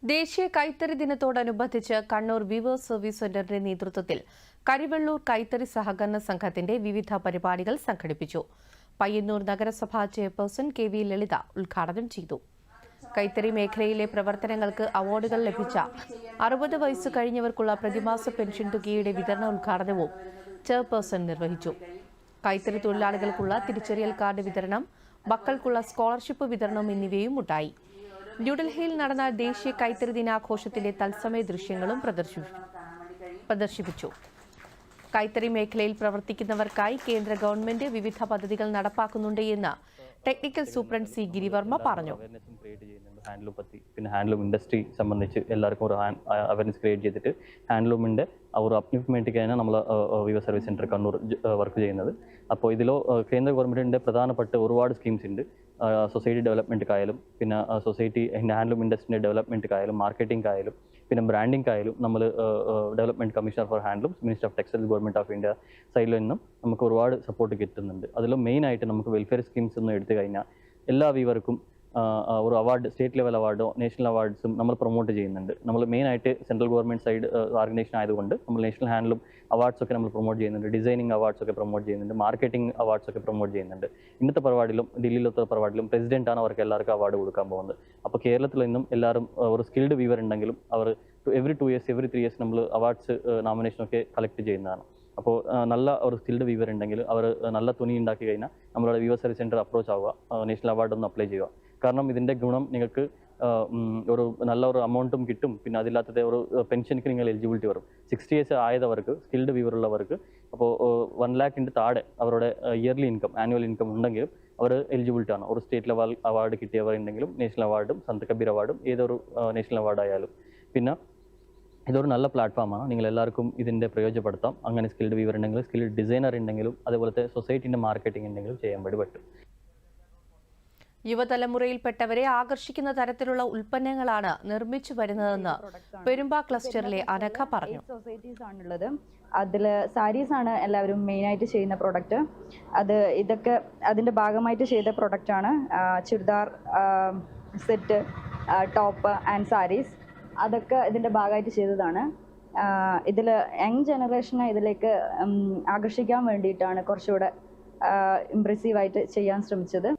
ദേശീയ കൈത്തറി ദിനത്തോടനുബന്ധിച്ച് കണ്ണൂർ വീവേഴ്സ് സർവീസ് സെന്ററിന്റെ നേതൃത്വത്തിൽ കരിവെള്ളൂർ കൈത്തറി സഹകരണ സംഘത്തിന്റെ വിവിധ പരിപാടികൾ സംഘടിപ്പിച്ചു. പയ്യന്നൂർ നഗരസഭാ ചെയർപേഴ്സൺ കെ.വി. ലളിത ഉദ്ഘാടനം ചെയ്തു. കൈത്തറി മേഖലയിലെ പ്രവർത്തനങ്ങൾക്ക് അവാർഡുകൾ ലഭിച്ച 60 വയസ്സ് കഴിഞ്ഞവർക്കുള്ള പ്രതിമാസ പെൻഷൻ തുകയുടെ വിതരണ ഉദ്ഘാടനവും ചെയർപേഴ്സൺ നിർവഹിച്ചു. കൈത്തറി തൊഴിലാളികൾക്കുള്ള തിരിച്ചറിയൽ കാർഡ് വിതരണം, മക്കൾക്കുള്ള സ്കോളർഷിപ്പ് വിതരണം എന്നിവയും ഉണ്ടായി. ന്യൂഡൽഹിയിൽ നടന്ന ദേശീയ കൈത്തറി ദിനാഘോഷത്തിന്റെ തത്സമയ ദൃശ്യങ്ങളും പ്രദർശിപ്പിച്ചു. കൈത്തറി മേഖലയിൽ പ്രവർത്തിക്കുന്നവർക്കായി കേന്ദ്ര ഗവൺമെന്റ് വിവിധ പദ്ധതികൾ നടപ്പാക്കുന്നുണ്ട് എന്ന് ടെക്നിക്കൽ സൂപ്രണ്ട് സി ഗിരിവർമ്മ പറഞ്ഞു. ഹാൻഡ്ലൂം ഇൻഡസ്ട്രി സംബന്ധിച്ച് എല്ലാവർക്കും ഒരു അവയർനെസ് ക്രിയേറ്റ് ചെയ്തിട്ട് ഹാൻഡ്ലൂമിൻ്റെ ഒരു അപ്ലിഫ്മെൻറ്റിക്കാണ് നമ്മൾ weaver service centre Kannur work ചെയ്യുന്നത്. അപ്പോൾ ഇതിലോ കേന്ദ്ര ഗവൺമെൻറ്റിൻ്റെ പ്രധാനപ്പെട്ട ഒരുപാട് സ്കീംസ് ഉണ്ട്. സൊസൈറ്റി ഡെവലപ്മെൻറ്റ്ക്കായാലും പിന്നെ സൊസൈറ്റി ഹാൻഡ്ലൂം ഇൻഡസ്ട്രിയുടെ ഡെവലപ്മെൻറ്റ്ക്കായാലും മാർക്കറ്റിംഗായാലും പിന്നെ ബ്രാൻഡിംഗായാലും നമ്മൾ development commissioner for handloom, minister of textiles, government of India സൈഡിൽ നിന്നും നമുക്ക് ഒരുപാട് സപ്പോർട്ട് കിട്ടുന്നുണ്ട്. അതിലും മെയിനായിട്ട് നമുക്ക് വെൽഫെയർ സ്കീംസ് എന്ന് എടുത്തു കഴിഞ്ഞാൽ എല്ലാ വീവർക്കും ഒരു അവാർഡ്, സ്റ്റേറ്റ് ലെവൽ അവാർഡോ നാഷണൽ അവാർഡ്സും നമ്മൾ പ്രൊമോട്ട് ചെയ്യുന്നുണ്ട്. നമ്മൾ മെയിനായിട്ട് സെൻട്രൽ ഗവൺമെൻറ് സൈഡ് ഓർഗനൈസേഷൻ ആയതുകൊണ്ട് നമ്മൾ നാഷണൽ ഹാൻഡ്ലൂം അവാർഡ്സൊക്കെ നമ്മൾ പ്രൊമോട്ട് ചെയ്യുന്നുണ്ട്, ഡിസൈനിങ് അവാർഡ്സൊക്കെ പ്രൊമോട്ട് ചെയ്യുന്നുണ്ട്, മാർക്കറ്റിംഗ് അവാർഡ്സൊക്കെ പ്രൊമോട്ട് ചെയ്യുന്നുണ്ട്. ഇന്നത്തെ പരിപാടിയിലും ഡൽഹിയിലത്തെ പരിപാടിയിലും പ്രസിഡന്റാണ് അവർക്ക് എല്ലാവർക്കും അവാർഡ് കൊടുക്കാൻ പോകുന്നത്. അപ്പോൾ കേരളത്തിൽ നിന്നും എല്ലാവരും ഒരു സ്കിൽഡ് വീവർ ഉണ്ടെങ്കിലും അവർ എവറി 2 years, എവറി 3 years നമ്മൾ അവാർഡ്സ് നോമിനേഷനൊക്കെ കളക്ട് ചെയ്യുന്നതാണ്. അപ്പോൾ നല്ല ഒരു സ്കിൽഡ് വീവർ ഉണ്ടെങ്കിൽ അവർ നല്ല തുണി ഉണ്ടാക്കി കഴിഞ്ഞാൽ നമ്മളുടെ വീവർ സർവീസ് സെൻറ്റർ അപ്രോച്ച് ആവുക, നാഷണൽ അവാർഡ് ഒന്ന് അപ്ലൈ ചെയ്യുക. കാരണം ഇതിൻ്റെ ഗുണം നിങ്ങൾക്ക് ഒരു നല്ല ഒരു അമൗണ്ടും കിട്ടും. പിന്നെ അതില്ലാത്തത് ഒരു പെൻഷനിക്ക് നിങ്ങൾ എലിജിബിലിറ്റി വരും. 60 years ആയതവർക്ക്, സ്കിൽഡ് വീവറുള്ളവർക്ക് അപ്പോൾ 1 lakh താഴെ അവരുടെ ഇയർലി ഇൻകം, ആനുവൽ ഇൻകം ഉണ്ടെങ്കിലും അവർ എലിജിബിലിറ്റി ആണ്. ഒരു സ്റ്റേറ്റ് ലെവൽ അവാർഡ് കിട്ടിയവർ ഉണ്ടെങ്കിലും നാഷണൽ അവാർഡും സന്ത് കബീർ അവാർഡും ഏതൊരു നാഷണൽ അവാർഡായാലും. പിന്നെ ഇതൊരു നല്ല പ്ലാറ്റ്ഫോമാണ്, നിങ്ങൾ എല്ലാവർക്കും ഇതിൻ്റെ പ്രയോജനപ്പെടുത്താം. അങ്ങനെ സ്കിൽഡ് വീവർ ഉണ്ടെങ്കിലും സ്കിൽഡ് ഡിസൈനർ ഉണ്ടെങ്കിലും അതുപോലത്തെ സൊസൈറ്റീൻ്റെ മാർക്കറ്റിംഗ് ഉണ്ടെങ്കിലും ചെയ്യാൻ വേണ്ടി പറ്റും. യുവതലമുറയിൽപ്പെട്ടവരെ ആകർഷിക്കുന്ന തരത്തിലുള്ള ഉൽപ്പന്നങ്ങളാണ് നിർമ്മിച്ചു വരുന്നതെന്ന് പെരുമ്പ ക്ലസ്റ്ററിലെ അനഘ പറഞ്ഞു. സൊസൈറ്റീസ് ആണുള്ളത്, അതിൽ സാരീസ് ആണ് എല്ലാവരും മെയിനായിട്ട് ചെയ്യുന്ന പ്രൊഡക്റ്റ്. ഇതൊക്കെ അതിൻ്റെ ഭാഗമായിട്ട് ചെയ്ത പ്രൊഡക്റ്റാണ്. Churidar set, top and saris അതൊക്കെ ഇതിൻ്റെ ഭാഗമായിട്ട് ചെയ്തതാണ്. ഇതിൽ യങ് ജനറേഷനെ ഇതിലേക്ക് ആകർഷിക്കാൻ വേണ്ടിയിട്ടാണ് കുറച്ചുകൂടെ ഇംപ്രസീവായിട്ട് ചെയ്യാൻ ശ്രമിച്ചത്.